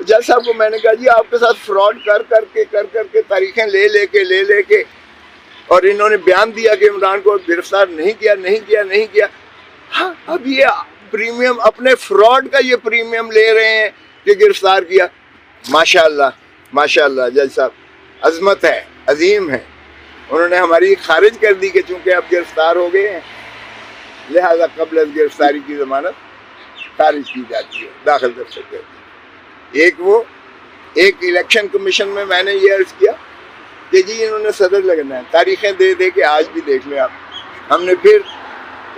جج صاحب کو میں نے کہا جی آپ کے ساتھ فراڈ کر کر کے تاریخیں لے کے اور انہوں نے بیان دیا کہ عمران کو گرفتار نہیں کیا. ہاں اب یہ پریمیم اپنے فراڈ کا یہ پریمیم لے رہے ہیں کہ گرفتار کیا. ماشاءاللہ جج صاحب عظمت ہے، عظیم ہے. انہوں نے ہماری خارج کر دی کہ چونکہ اب گرفتار ہو گئے ہیں لہذا قبل از گرفتاری کی ضمانت خارج کی جاتی ہے، داخل کر سکتے ہیں. ایک الیکشن کمیشن میں نے یہ عرض کیا کہ جی انہوں نے صدر لگنا ہے، تاریخیں دے کے آج بھی دیکھ لیں آپ، ہم نے پھر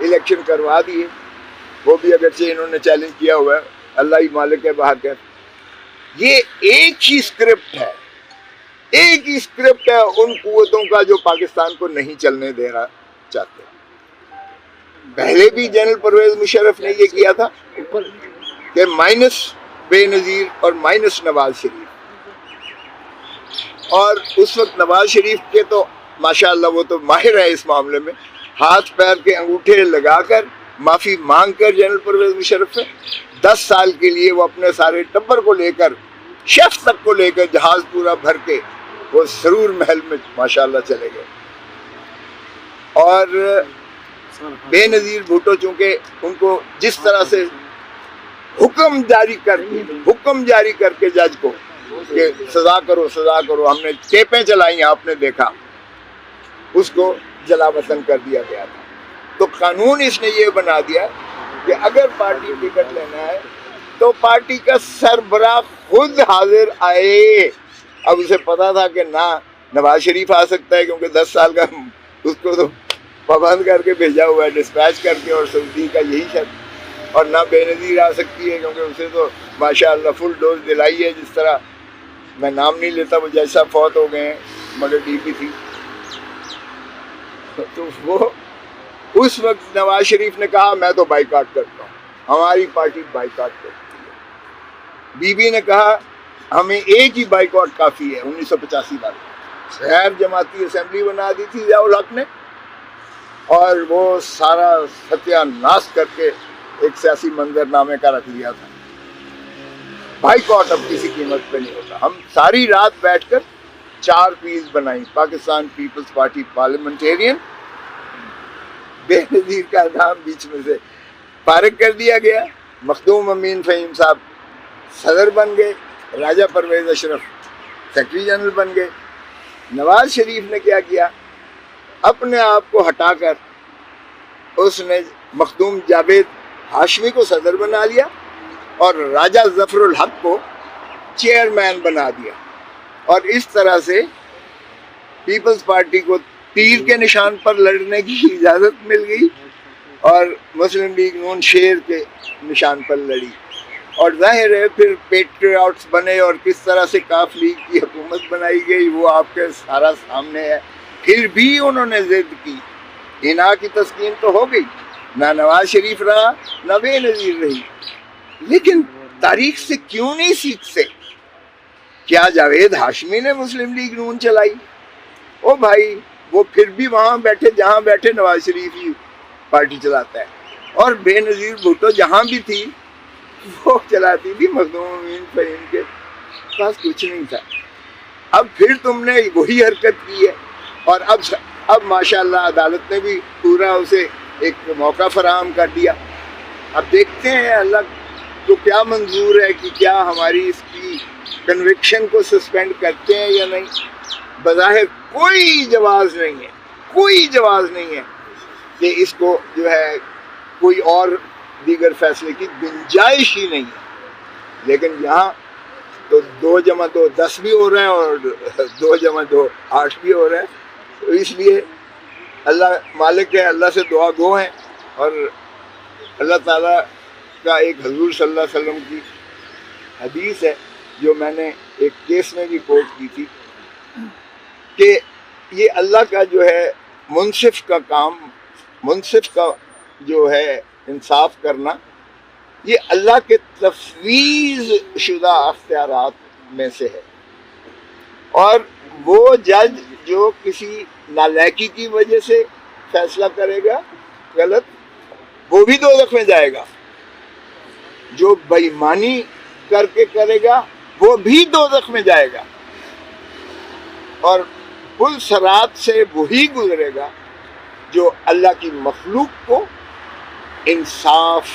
الیکشن کروا دیے، وہ بھی اگرچہ انہوں نے چیلنج کیا ہوا ہے، اللہ ہی مالک ہے بہا کر. یہ ایک ہی اسکرپٹ ہے ان قوتوں کا جو پاکستان کو نہیں چلنے دینا چاہتے. پہلے بھی جنرل پرویز مشرف نے یہ کیا تھا کہ مائنس بے نظیر اور مائنس نواز شریف، اور اس وقت نواز شریف کے تو ماشاءاللہ وہ تو ماہر ہے اس معاملے میں، ہاتھ پیر کے انگوٹھے لگا کر معافی مانگ کر جنرل پرویز مشرف سے 10 سال کے لیے وہ اپنے سارے ٹبر کو لے کر شیف تک کو لے کر جہاز پورا بھر کے وہ سرور محل میں ماشاءاللہ چلے گئے. اور بے نظیر بھٹو چونکہ ان کو جس طرح سے حکم جاری کر کے جج کو کہ سزا کرو، ہم نے ٹیپیں چلائیں آپ نے دیکھا، اس کو جلا وطن کر دیا گیا تھا. تو قانون اس نے یہ بنا دیا کہ اگر پارٹی ٹکٹ لینا ہے تو پارٹی کا سربراہ خود حاضر آئے. اب اسے پتا تھا کہ نہ نواز شریف آ سکتا ہے کیونکہ 10 سال کا اس کو تو پابند کر کے بھیجا ہوا ہے، ڈسپیچ کر کے، اور سعودی کا یہی شرط، اور نہ بے نظیر آ سکتی ہے کیونکہ اسے تو ماشاءاللہ فل ڈوز دلائی ہے. جس طرح میں نام نہیں لیتا، وہ جیسا فوت ہو گئے ہیں مگر ڈی پی تھی. تو وہ اس وقت نواز شریف نے کہا میں تو بائیکاٹ کرتا ہوں، ہماری پارٹی بائیکاٹ کرتی ہے. بی بی نے کہا ہمیں ایک ہی بائیکاٹ کافی ہے. 1985 میں غیر جماعتی اسمبلی بنا دی تھی ضیاء الحق نے، اور وہ سارا ستیہ ناش کر کے ایک سیاسی منظر نامے کا رکھ لیا تھا. بائیکاٹ اب کسی قیمت پہ نہیں ہوتا. ہم ساری رات بیٹھ کر 4 پیس بنائی، پاکستان پیپلز پارٹی پارلیمنٹیرین. بے نظیر کا نام بیچ میں سے فارغ کر دیا گیا، مخدوم امین فہیم صاحب صدر بن گئے، راجہ پرویز اشرف سیکرٹری جنرل بن گئے. نواز شریف نے کیا کیا، اپنے آپ کو ہٹا کر اس نے مخدوم جاوید ہاشمی کو صدر بنا لیا اور راجہ ظفر الحق کو چیئرمین بنا دیا. اور اس طرح سے پیپلز پارٹی کو تیر کے نشان پر لڑنے کی اجازت مل گئی اور مسلم لیگ نون شیر کے نشان پر لڑی. اور ظاہر ہے پھر پیٹریاٹس بنے اور کس طرح سے کاف لیگ کی حکومت بنائی گئی وہ آپ کے سارا سامنے ہے. پھر بھی انہوں نے ضد کی، انہا کی تسکین تو ہو گئی، نہ نواز شریف رہا نہ بے نظیر رہی. لیکن تاریخ سے کیوں نہیں سیکھتے؟ کیا جاوید ہاشمی نے مسلم لیگ نون چلائی؟ او بھائی وہ پھر بھی وہاں بیٹھے جہاں بیٹھے نواز شریف ہی پارٹی چلاتا ہے. اور بے نظیر بھٹو جہاں بھی تھی وہ چلاتی تھی، مخدوم امین فہیم کے پاس کچھ نہیں تھا. اب پھر تم نے وہی حرکت کی ہے، اور اب ماشاءاللہ عدالت نے بھی پورا اسے ایک موقع فراہم کر دیا. اب دیکھتے ہیں اللہ کو کیا منظور ہے کہ کیا ہماری اس کی کنوکشن کو سسپینڈ کرتے ہیں یا نہیں. بظاہر کوئی جواز نہیں ہے کہ اس کو جو ہے کوئی اور دیگر فیصلے کی گنجائش ہی نہیں ہے. لیکن یہاں تو 2 + 2 10 بھی ہو رہے ہیں اور 2 + 2 8 بھی ہو رہے ہیں. تو اس لیے اللہ مالک ہے، اللہ سے دعا گو ہیں. اور اللہ تعالیٰ کا ایک حضور صلی اللہ علیہ وسلم کی حدیث ہے جو میں نے ایک کیس میں بھی کوٹ کی تھی کہ یہ اللہ کا جو ہے منصف کا کام، منصف کا جو ہے انصاف کرنا، یہ اللہ کے تفویض شدہ اختیارات میں سے ہے. اور وہ جج جو کسی نالائکی کی وجہ سے فیصلہ کرے گا غلط، وہ بھی دوزخ میں جائے گا. جو بےایمانی کر کے کرے گا وہ بھی دوزخ میں جائے گا، اور پل صراط سے وہی گزرے گا جو اللہ کی مخلوق کو انصاف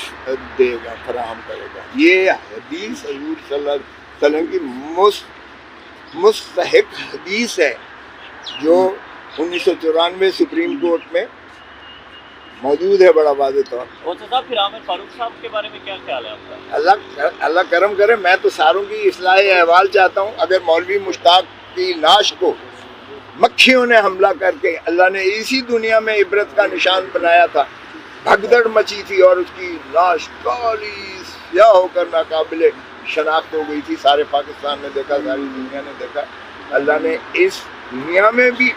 دے گا، فراہم کرے گا۔ یہ حدیث حضور صلی اللہ علیہ وسلم کی مستحق حدیث ہے جو 1994 سپریم کورٹ میں موجود ہے بڑا واضح طور پر۔ صاحب پھر عامر فاروق صاحب کے بارے میں کیا خیال ہے آپ کا؟ اللہ کرم کرے، میں تو ساروں کی اصلاح احوال چاہتا ہوں۔ اگر مولوی مشتاق کی لاش کو مکھیوں نے حملہ کر کے اللہ نے اسی دنیا میں عبرت کا نشان بنایا تھا، بھگدڑ مچی تھی اور اس کی لاش کالی سیاہ ہو کر ناقابل شناخت ہو گئی تھی، سارے پاکستان نے دیکھا، ساری دنیا نے دیکھا، اللہ نے اس دنیا میں بھی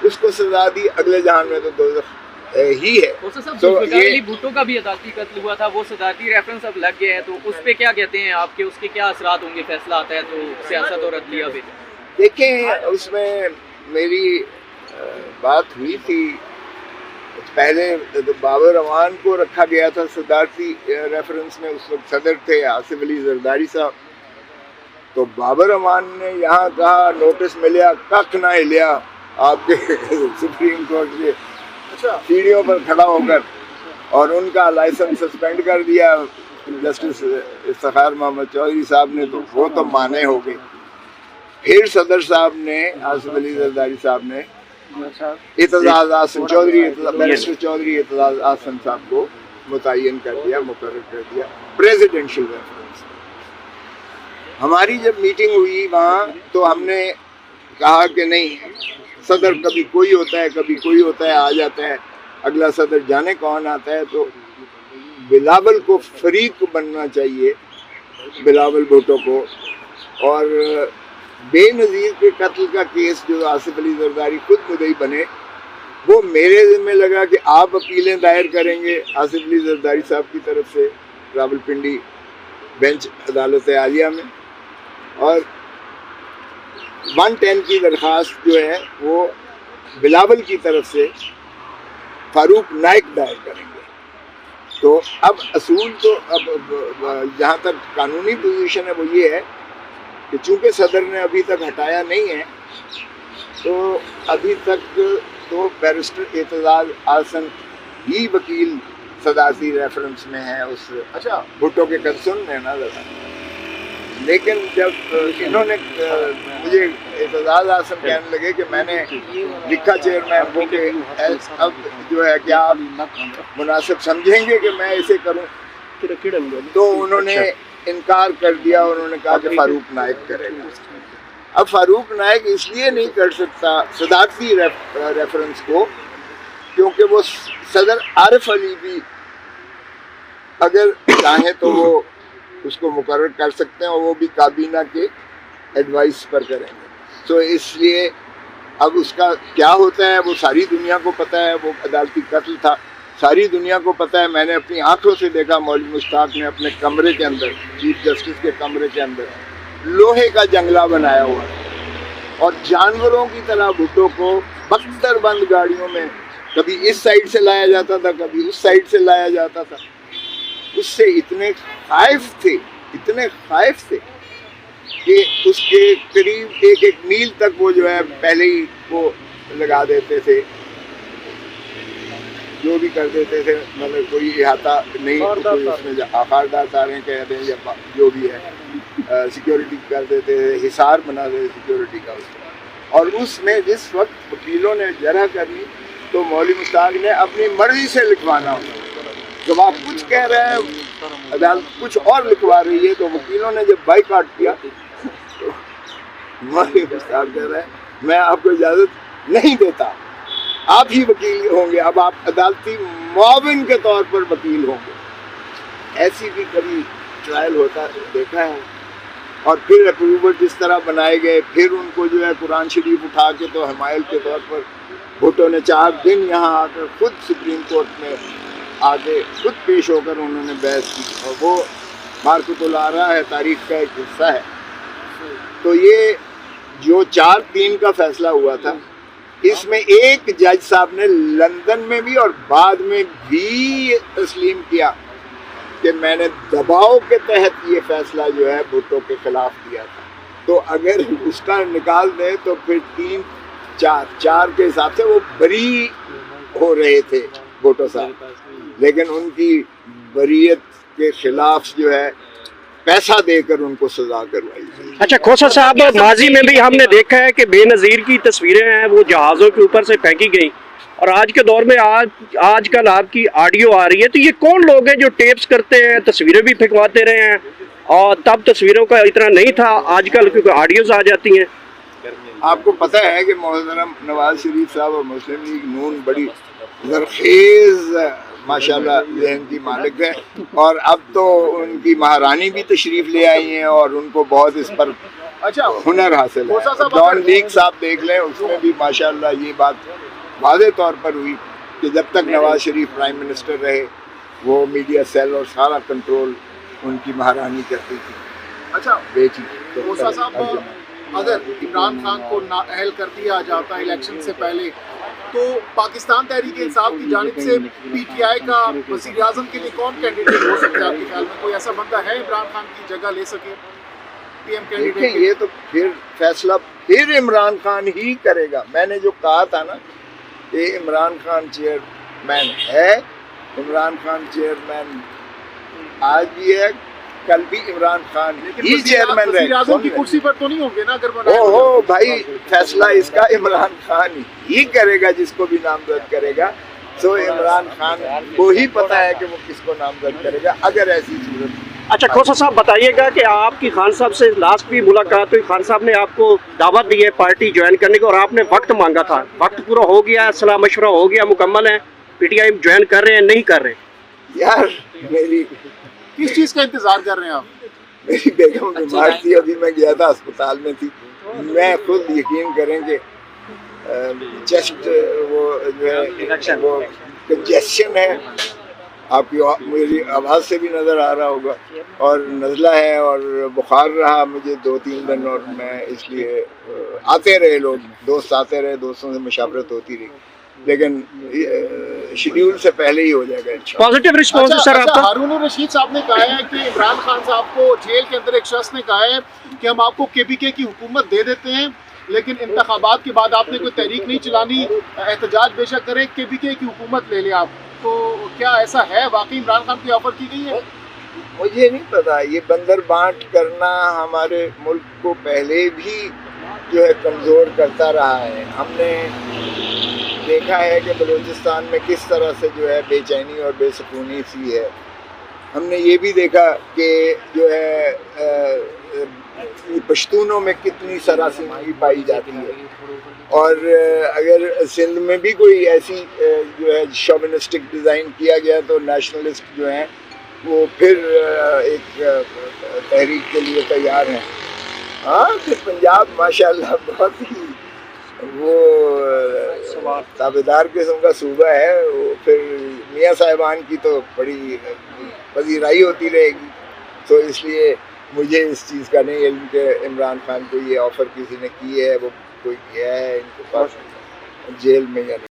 اس کو سزا دی، اگلے جہان میں تو دوزخ ہی ہے۔ ذوالفقار علی بھٹو کا بھی عدالتی قتل ہوا تھا، وہ صدارتی ریفرنس اب لگ گیا ہے، تو اس پہ کیا کہتے ہیں آپ کے، اس کے کیا اثرات ہوں گے؟ فیصلہ آتا ہے تو سیاست اور عدلیہ پہ۔ دیکھیں، اس میں میری بات ہوئی تھی پہلے، بابر امان کو رکھا گیا تھا صدارتی ریفرنس میں، اس وقت صدر تھے آصف علی زرداری صاحب، تو بابر امان نے یہاں کہا نوٹس ملیا ککھ نہ ہلیا آپ کے سپریم کورٹ کے سیڑھیوں پر کھڑا ہو کر، اور ان کا لائسنس سسپینڈ کر دیا جسٹس افتخار محمد چودھری صاحب نے، تو وہ تو مانے ہو گئے۔ پھر صدر صاحب نے، آصف علی زرداری صاحب نے اعتزاز احسن چودھری، بیرسٹر چودھری اعتزاز احسن صاحب کو متعین کر دیا، مقرر کر دیا پریزیڈنشل ریفرنس۔ ہماری جب میٹنگ ہوئی وہاں تو ہم نے کہا کہ نہیں، صدر کبھی کوئی ہوتا ہے، کبھی کوئی ہوتا ہے، آ جاتا ہے، اگلا صدر جانے کون آتا ہے، تو بلاول کو فریق بننا چاہیے، بلاول بھٹو کو، اور بے نظیر کے قتل کا کیس جو آصف علی زرداری خود مدعی بنے، وہ میرے ذمہ لگا کہ آپ اپیلیں دائر کریں گے آصف علی زرداری صاحب کی طرف سے راولپنڈی بینچ عدالت عالیہ میں، اور 110 کی درخواست جو ہے وہ بلاول کی طرف سے فاروق نائک دائر کریں گے۔ تو اب اصول تو اب جہاں تک قانونی پوزیشن ہے وہ یہ ہے کہ چونکہ صدر نے ابھی تک ہٹایا نہیں ہے، تو ابھی تک تو بیرسٹر اعتزاز احسن ہی وکیل صدارتی ریفرنس میں ہے اس بھٹو کے کنسرن میں نا۔ لیکن جب انہوں نے مجھے اعتزاز احسن کہنے لگے کہ میں نے لکھا چیئرمین کو کہ اب جو ہے کیا آپ مناسب سمجھیں گے کہ میں اسے کروں، تو انہوں نے انکار کر دیا، انہوں نے کہا کہ فاروق نائک کرے گا۔ اب فاروق نائک اس لیے نہیں کر سکتا صدارتی ریفرنس کو کیونکہ وہ صدر عارف علی بھی اگر چاہیں تو وہ اس کو مقرر کر سکتے ہیں، اور وہ بھی کابینہ کے ایڈوائس پر کریں گے۔ تو اس لیے اب اس کا کیا ہوتا ہے وہ ساری دنیا کو پتہ ہے، وہ عدالتی قتل تھا، ساری دنیا کو پتہ ہے۔ میں نے اپنی آنکھوں سے دیکھا مولوی مشتاق نے اپنے کمرے کے اندر، چیف جسٹس کے کمرے کے اندر لوہے کا جنگلہ بنایا ہوا، اور جانوروں کی طرح بھٹو کو بختر بند گاڑیوں میں کبھی اس سائڈ سے لایا جاتا تھا، کبھی اس سائڈ سے لایا جاتا تھا۔ اس سے اتنے خائف تھے کہ اس کے قریب ایک میل تک وہ جو ہے پہلے ہی وہ لگا دیتے تھے، جو بھی کر دیتے تھے، مطلب کوئی احاطہ نہیں، کوئی اس میں آخاردار تاریں کہہ دیں یا جو بھی ہے، سیکیورٹی کر دیتے تھے، حصار بنا دیتے سیکیورٹی کا اس میں۔ اور اس میں جس وقت وکیلوں نے جرح کرنی تو مولوی مشتاق نے اپنی مرضی سے لکھوانا ہوتا، جب آپ کچھ کہہ رہے ہیں عدالت کچھ اور لکھوا رہی ہے، تو وکیلوں نے جب بائیکاٹ کیا تو مولوی مشتاق کہہ رہے ہیں میں آپ کو اجازت نہیں دیتا، آپ ہی وکیل ہوں گے، اب آپ عدالتی معاون کے طور پر وکیل ہوں گے۔ ایسی بھی کبھی ٹرائل ہوتا دیکھا ہے۔ اور پھر اپروور جس طرح بنائے گئے، پھر ان کو جو ہے قرآن شریف اٹھا کے تو حمایل کے طور پر بھٹو نے 4 دن یہاں آ کر خود سپریم کورٹ میں آگے خود پیش ہو کر انہوں نے بحث کی، اور وہ مارکت الارا ہے، تاریخ کا ایک حصہ ہے۔ تو یہ جو 4-3 کا فیصلہ ہوا تھا، اس میں ایک جج صاحب نے لندن میں بھی اور بعد میں بھی تسلیم کیا کہ میں نے دباؤ کے تحت یہ فیصلہ جو ہے بھٹو کے خلاف دیا تھا، تو اگر اس کا نکال دیں تو پھر 3-4 کے حساب سے وہ بری ہو رہے تھے بھٹو صاحب، لیکن ان کی بریت کے خلاف جو ہے پیسہ دے کر ان کو سزا کروائی گئی۔ اچھا کھوسا صاحب، ماضی میں بھی ہم نے دیکھا ہے کہ بے نظیر کی تصویریں ہیں وہ جہازوں کے اوپر سے پھینکی گئیں، اور آج کے دور میں آج کل آپ کی آڈیو آ رہی ہے، تو یہ کون لوگ ہیں جو ٹیپس کرتے ہیں، تصویریں بھی پھینکواتے رہے ہیں، اور تب تصویروں کا اتنا نہیں تھا، آج کل کیونکہ آڈیوز آ جاتی ہیں؟ آپ کو پتہ ہے کہ محترم نواز شریف صاحب اور مسلم لیگ نون بڑی زرخیز ماشاءاللہ ذہن کی مالک ہے، اور اب تو ان کی مہارانی بھی تشریف لے آئی ہیں اور ان کو بہت اس پر ہنر حاصل ہے۔ ڈان لیگ صاحب دیکھ لیں، اس میں بھی ماشاءاللہ یہ بات واضح طور پر ہوئی کہ جب تک نواز شریف پرائم منسٹر رہے وہ میڈیا سیل اور سارا کنٹرول ان کی مہارانی کرتی تھی۔ اچھا بیٹی موسیٰ صاحب، اگر عمران خان کو نااہل کر دیا جاتا ہے الیکشن سے پہلے، تو پاکستان تحریک انصاف کی جانب سے پی ٹی آئی کا وزیر اعظم کے لیے کون کینڈیڈیٹ ہو سکتا ہے آپ کے خیال میں؟ کوئی ایسا بندہ ہے عمران خان کی جگہ لے سکے پی ایم دیکھیں، کینڈیڈیٹ؟ یہ تو پھر فیصلہ پھر عمران خان ہی کرے گا۔ میں نے جو کہا تھا نا کہ عمران خان چیئرمین ہے، عمران خان چیئرمین آج بھی ہے، کل بھی عمران خان ہی چیئرمین رہے۔ وزیر اعظم کی کرسی پر تو نہیں ہوں گے نا اگر وہ او بھائی، فیصلہ اس کا عمران خان ہی کرے گا، جس کو بھی نامزد کرے گا۔ سو عمران خان کو ہی پتہ ہے کہ وہ کس کو نامزد کرے گا اگر ایسی صورت۔ اچھا کھوسا صاحب بتائیے گا کہ آپ کی خان صاحب سے لاسٹ بھی ملاقات ہوئی، خان صاحب نے آپ کو دعوت دی ہے پارٹی جوائن کرنے کو، اور آپ نے وقت مانگا تھا، وقت پورا ہو گیا، صلاح مشورہ ہو گیا، مکمل ہے، پی ٹی آئی جوائن کر رہے ہیں نہیں کر رہے؟ یار میری کس چیز کا انتظار کر رہے ہیں آپ؟ میری بیگم بیمار تھی، ابھی میں گیا تھا اسپتال میں تھی، میں خود یقین کریں کہ چیسٹ وہ جو ہے وہ کنجیشن ہے، آپ کی میری آواز سے بھی نظر آ رہا ہوگا، اور نزلہ ہے اور بخار رہا مجھے 2-3 دن، اور میں اس لیے آتے رہے لوگ، دوست آتے رہے، دوستوں سے مشاورت ہوتی رہی، لیکن شیڈیول سے پہلے ہی ہو جائے گا انشاءاللہ۔ پازیٹیو رسپانس ہے سر آپ کا؟ ہارون الرشید صاحب نے کہا ہے کہ عمران خان صاحب کو جیل کے اندر ایک شخص نے کہا ہے کہ ہم آپ کو KPK کی حکومت دے دیتے ہیں، لیکن انتخابات کے بعد آپ نے کوئی تحریک نہیں چلانی، احتجاج بے شک کریں، KPK کی حکومت لے لیں آپ۔ تو کیا ایسا ہے واقعی عمران خان کو آفر کی گئی ہے؟ مجھے نہیں پتا، یہ بندر بانٹ کرنا ہمارے ملک کو پہلے بھی جو ہے کمزور کرتا رہا ہے۔ ہم نے دیکھا ہے کہ بلوچستان میں کس طرح سے جو ہے بے چینی اور بے سکونی سی ہے۔ ہم نے یہ بھی دیکھا کہ جو ہے پشتونوں میں کتنی سراسیمگی پائی جاتی ہے، اور اگر سندھ میں بھی کوئی ایسی جو ہے شوونسٹک ڈیزائن کیا گیا تو نیشنلسٹ جو ہیں وہ پھر ایک تحریک کے لیے تیار ہیں۔ ہاں پھر پنجاب ماشاءاللہ بہت ہی وہ تابعدار قسم کا صوبہ ہے، وہ پھر میاں صاحبان کی تو بڑی پذیرائی ہوتی رہے گی، تو اس لیے مجھے اس چیز کا نہیں علم کہ عمران خان کو یہ آفر کسی نے کی ہے، وہ کوئی گیا ہے ان کے پاس جیل میں یا نہیں۔